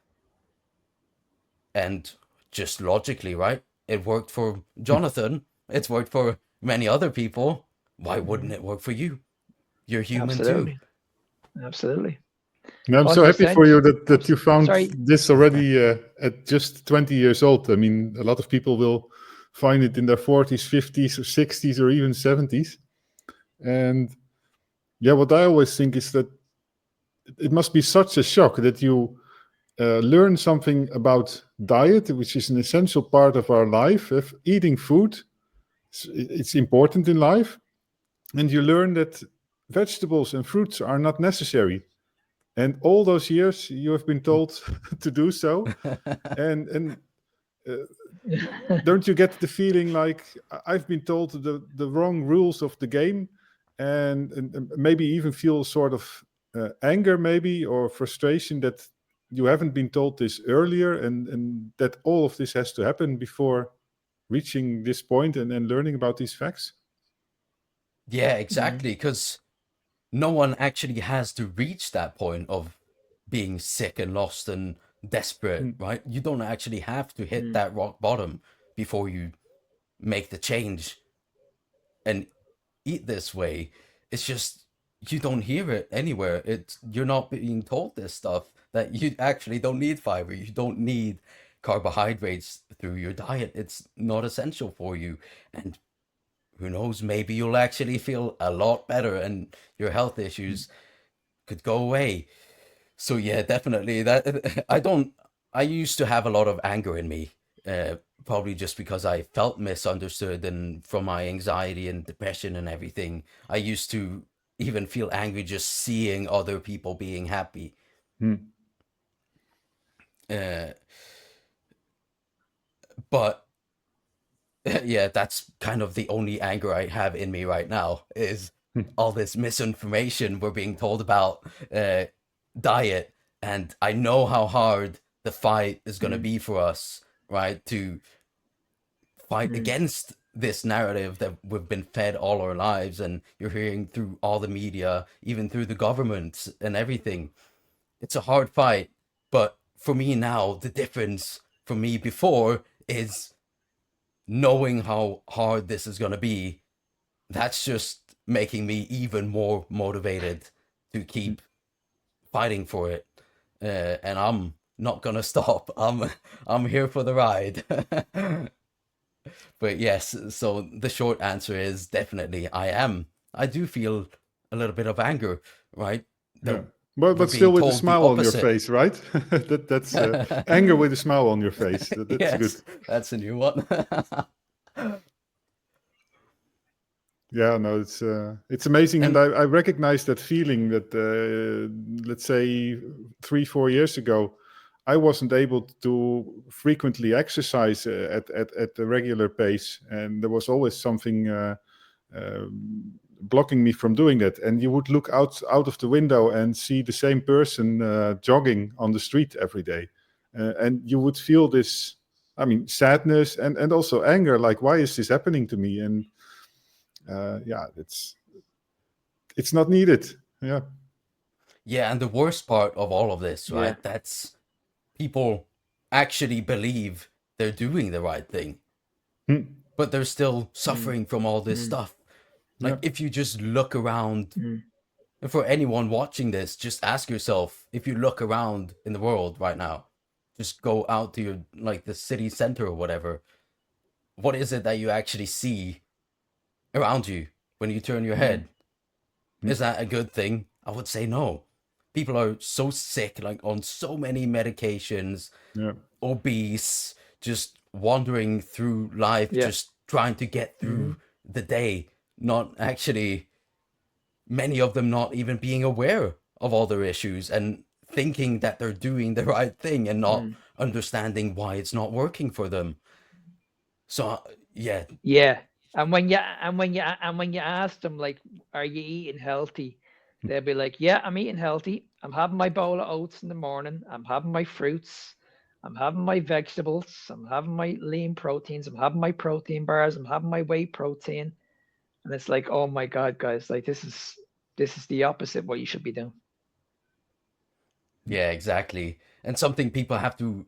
And just logically, right? It worked for Jonathan. It's worked for many other people. Why wouldn't Mm. it work for you? You're human too. Absolutely. Absolutely. And I'm so happy for 100%. you that you found Sorry. this already at just 20 years old. I mean, a lot of people will find it in their 40s, 50s, or 60s, or even 70s. And yeah, what I always think is that it must be such a shock that you learn something about diet, which is an essential part of our life. If eating food, it's important in life, and you learn that vegetables and fruits are not necessary. And all those years you have been told to do so, and don't you get the feeling like I've been told the wrong rules of the game, and maybe even feel sort of anger, maybe, or frustration that you haven't been told this earlier, and that all of this has to happen before reaching this point and learning about these facts? Yeah, Mm. exactly. Because no one actually has to reach that point of being sick and lost and desperate, Mm. right? You don't actually have to hit Mm. that rock bottom before you make the change and eat this way. It's just you don't hear it anywhere. You're not being told this stuff, that you actually don't need fiber. You don't need carbohydrates through your diet. It's not essential for you. And who knows, maybe you'll actually feel a lot better and your health issues could go away. So yeah, definitely that I used to have a lot of anger in me, probably just because I felt misunderstood, and from my anxiety and depression and everything, I used to even feel angry just seeing other people being happy. Hmm. Uh, but yeah, that's kind of the only anger I have in me right now, is all this misinformation we're being told about diet. And I know how hard the fight is going to be for us, right? To fight against this narrative that we've been fed all our lives, and you're hearing through all the media, even through the government and everything. It's a hard fight. But for me now, the difference from me before is knowing how hard this is going to be. That's just making me even more motivated to keep fighting for it. And I'm not gonna stop. I'm here for the ride. But yes, so the short answer is definitely I am. I do feel a little bit of anger, right? Yeah. That we're But being still with a told the smile on your opposite. face, right? That's anger with a smile on your face. That's good. Yes, that's a new one. Yeah, no, it's amazing, and And I recognize that feeling that let's say 3-4 years ago, I wasn't able to frequently exercise at a regular pace, and there was always something blocking me from doing that. And you would look out of the window and see the same person jogging on the street every day, and you would feel this, I mean, sadness and also anger, like, why is this happening to me? And yeah, it's not needed. Yeah. yeah, and the worst part of all of this, Yeah. right? That's people actually believe they're doing the right thing, Hmm. but they're still suffering from all this stuff. Like, Yeah. if you just look around, and for anyone watching this, just ask yourself, if you look around in the world right now, just go out to your, like, the city center or whatever, what is it that you actually see around you when you turn your head? Is that a good thing? I would say no. People are so sick, like on so many medications, Yeah. obese, just wandering through life, Yeah. just trying to get through the day, not actually, many of them not even being aware of all their issues and thinking that they're doing the right thing and not understanding why it's not working for them. So yeah, Yeah. And when you ask them, like, are you eating healthy? They'll be like, yeah, I'm eating healthy. I'm having my bowl of oats in the morning. I'm having my fruits. I'm having my vegetables. I'm having my lean proteins. I'm having my protein bars. I'm having my whey protein. And it's like, oh my God, guys, like this is the opposite what you should be doing. yeah, exactly. And something people have to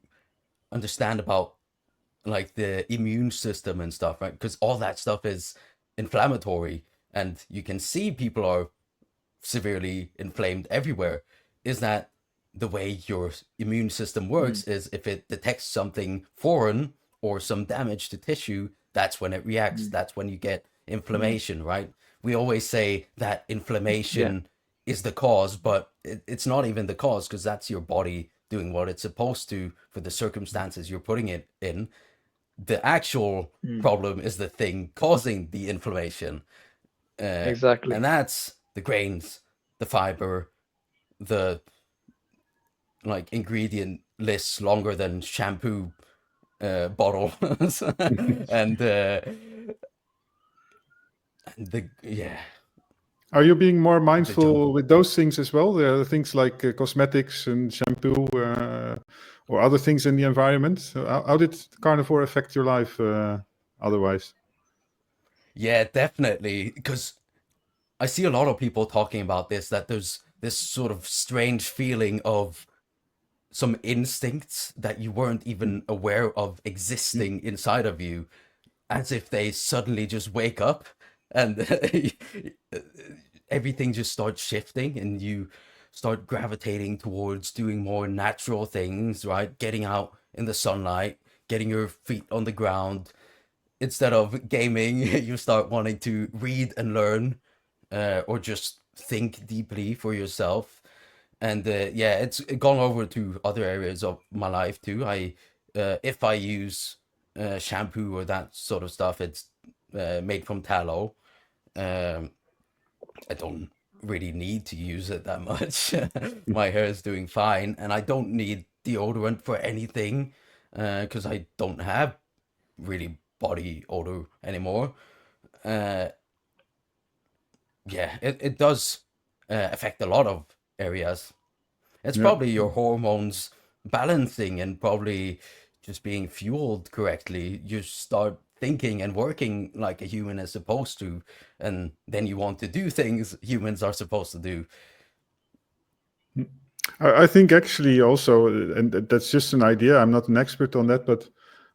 understand about, like, the immune system and stuff, right? Because all that stuff is inflammatory, and you can see people are severely inflamed everywhere. Is that the way your immune system works? Is if it detects something foreign or some damage to tissue, that's when it reacts. That's when you get inflammation, right? We always say that Yeah. inflammation is the cause, but it's not even the cause, because that's your body doing what it's supposed to for the circumstances you're putting it in. The actual problem is the thing causing the inflammation. And Exactly. that's the grains, the fiber, the, like, ingredient lists longer than shampoo bottle, and the, yeah, Are you being more the junk. mindful with those things as well? There are things like cosmetics and shampoo or other things in the environment. So how did carnivore affect your life otherwise? Yeah, definitely, because I see a lot of people talking about this, that there's this sort of strange feeling of some instincts that you weren't even aware of existing inside of you, as if they suddenly just wake up, and everything just starts shifting, and you start gravitating towards doing more natural things, right? Getting out in the sunlight, getting your feet on the ground. Instead of gaming, you start wanting to read and learn, or just think deeply for yourself. And yeah, it's gone over to other areas of my life too. If I use shampoo or that sort of stuff, it's made from tallow. Um, I don't really need to use it that much. My hair is doing fine, and I don't need deodorant for anything because I don't have really body odor anymore. Uh, yeah, it does affect a lot of areas. It's Yeah. probably your hormones balancing and probably just being fueled correctly. You start thinking and working like a human is supposed to, and then you want to do things humans are supposed to do. I think actually also, and that's just an idea, I'm not an expert on that, but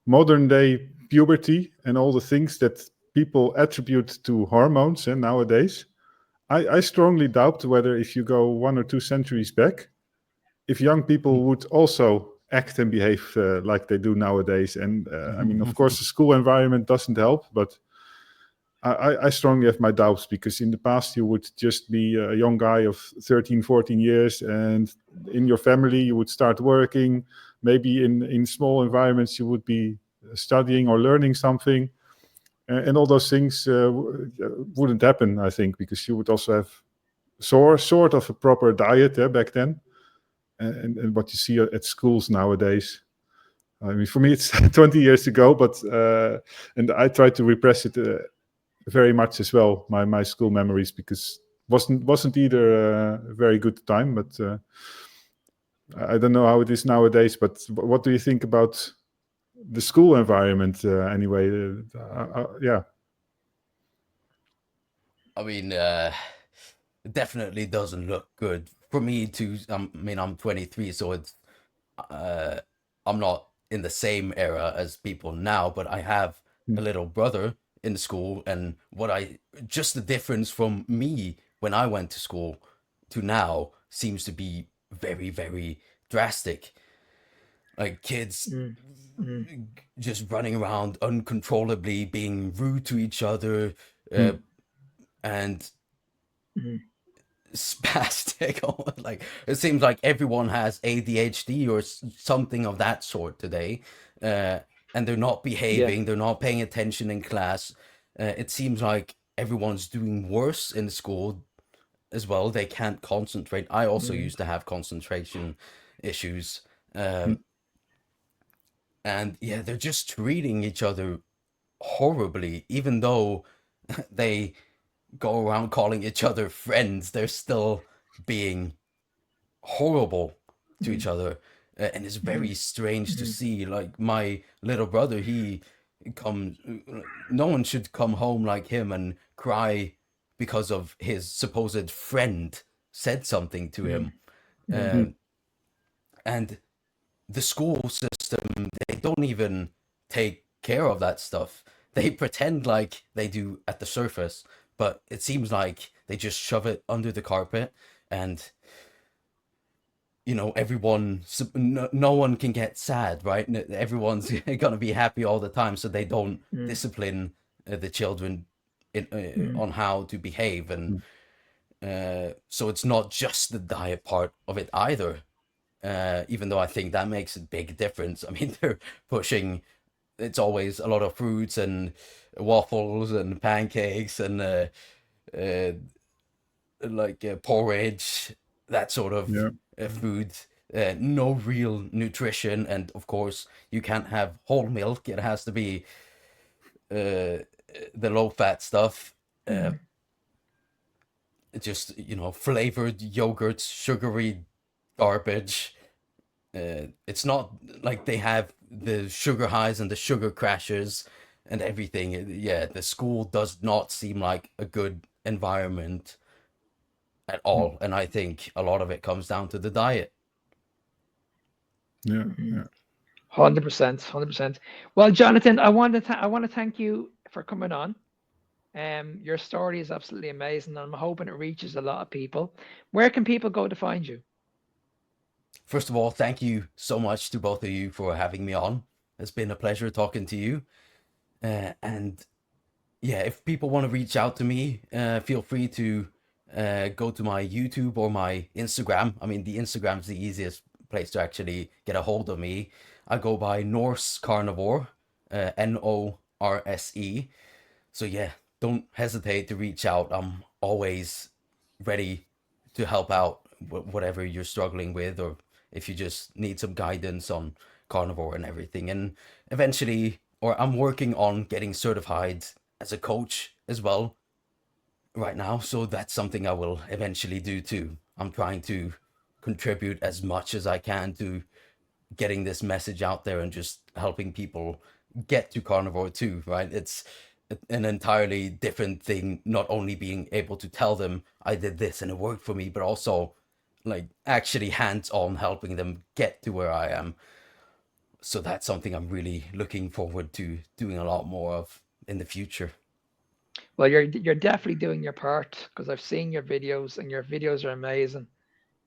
modern day puberty and all the things that people attribute to hormones and nowadays, I strongly doubt whether if you go 1 or 2 centuries back, if young people would also act and behave like they do nowadays. And I mean, of course, the school environment doesn't help, but I strongly have my doubts, because in the past you would just be a young guy of 13, 14 years, and in your family you would start working. Maybe in small environments you would be studying or learning something, and all those things wouldn't happen, I think, because you would also have sort of a proper diet back then, and what you see at schools nowadays. I mean, for me, it's 20 years ago, but and I try to repress it very much as well. My school memories, because wasn't either a very good time. But I don't know how it is nowadays. But what do you think about the school environment anyway? Yeah. I mean, it definitely doesn't look good for me to. I mean, I'm 23, so it's uh, I'm not in the same era as people now, but I have a little brother in school, and what I just the difference from me when I went to school to now seems to be very, very drastic. Like kids Mm, mm, just running around uncontrollably, being rude to each other, uh, Mm. and mm. spastic. Like it seems like everyone has ADHD or something of that sort today, and they're not Yeah. behaving, they're not paying attention in class. It seems like everyone's doing worse in school as well. They can't concentrate. I also Mm, used to have concentration issues, Mm. and yeah, they're just treating each other horribly, even though they go around calling each other friends. They're still being horrible to each mm, other, and it's mm, very strange to mm, see. Like my little brother, he comes, no one should come home like him and cry because of his supposed friend said something to mm, him. mm, Mm. um, and the school system, they don't even take care of that stuff. They pretend like they do at the surface, but it seems like they just shove it under the carpet, and everyone, no one can get sad, right? Everyone's gonna be happy all the time, so they don't mm, discipline the children mm, on how to behave. And Mm. so it's not just the diet part of it either, even though I think that makes a big difference. I mean, they're pushing, it's always a lot of fruits and waffles and pancakes and uh, like porridge, that sort of Yeah. food. No real nutrition, and of course, you can't have whole milk. It has to be uh, the low fat stuff. Uh, mm, just flavored yogurts, sugary garbage. It's not like they have the sugar highs and the sugar crashes and everything. Yeah, the school does not seem like a good environment at Mm. all, and I think a lot of it comes down to the diet. Yeah. mm. Yeah. 100%, 100%. Well, Jonathan, I want to thank you for coming on. Your story is absolutely amazing, and I'm hoping it reaches a lot of people. Where can people go to find you? First of all, thank you so much to both of you for having me on. It's been a pleasure talking to you. And yeah, if people want to reach out to me, feel free to go to my YouTube or my Instagram. I mean, the Instagram is the easiest place to actually get a hold of me. I go by Norse Carnivore, Norse. So yeah, don't hesitate to reach out. I'm always ready to help out whatever you're struggling with, or if you just need some guidance on carnivore and everything. And eventually, or I'm working on getting certified as a coach as well right now. So that's something I will eventually do too. I'm trying to contribute as much as I can to getting this message out there and just helping people get to carnivore too, right? It's an entirely different thing, not only being able to tell them I did this and it worked for me, but also like actually hands-on helping them get to where I am. So that's something I'm really looking forward to doing a lot more of in the future. Well, you're definitely doing your part, because I've seen your videos, and your videos are amazing.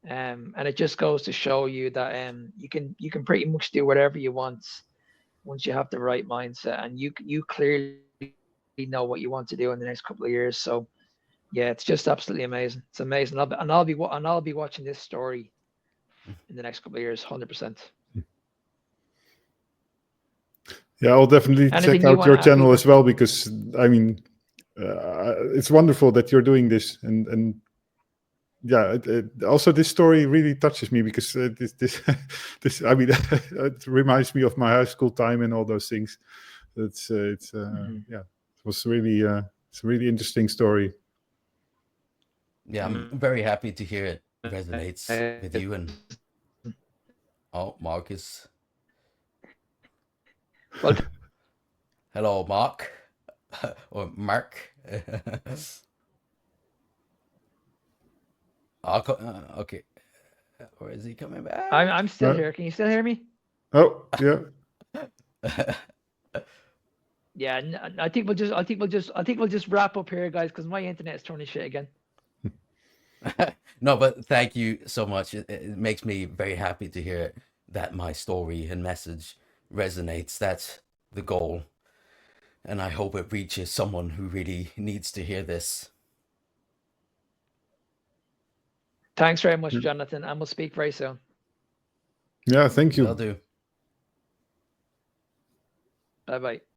And it just goes to show you that you can pretty much do whatever you want once you have the right mindset, and you clearly know what you want to do in the next couple of years. So yeah, it's just absolutely amazing. It's amazing. I'll be watching this story in the next couple of years, 100%. Yeah, I'll definitely Anything check you out want your to add, channel Peter? as well, because I mean, it's wonderful that you're doing this, and yeah, also this story really touches me, because this I mean, it reminds me of my high school time and all those things. It's yeah, it was really it's a really interesting story. Yeah, I'm very happy to hear it resonates with you. And oh, Marcus. Well, Hello, Mark. Or Mark. Okay. Or is he coming back? I'm still here. Can you still hear me? Oh yeah. Yeah, I think we'll just wrap up here, guys, because my internet is turning shit again. No, but thank you so much. It makes me very happy to hear that my story and message resonates. That's the goal. And I hope it reaches someone who really needs to hear this. Thanks very much, Jonathan, and we'll speak very soon. Yeah, thank you. Will do. Bye bye.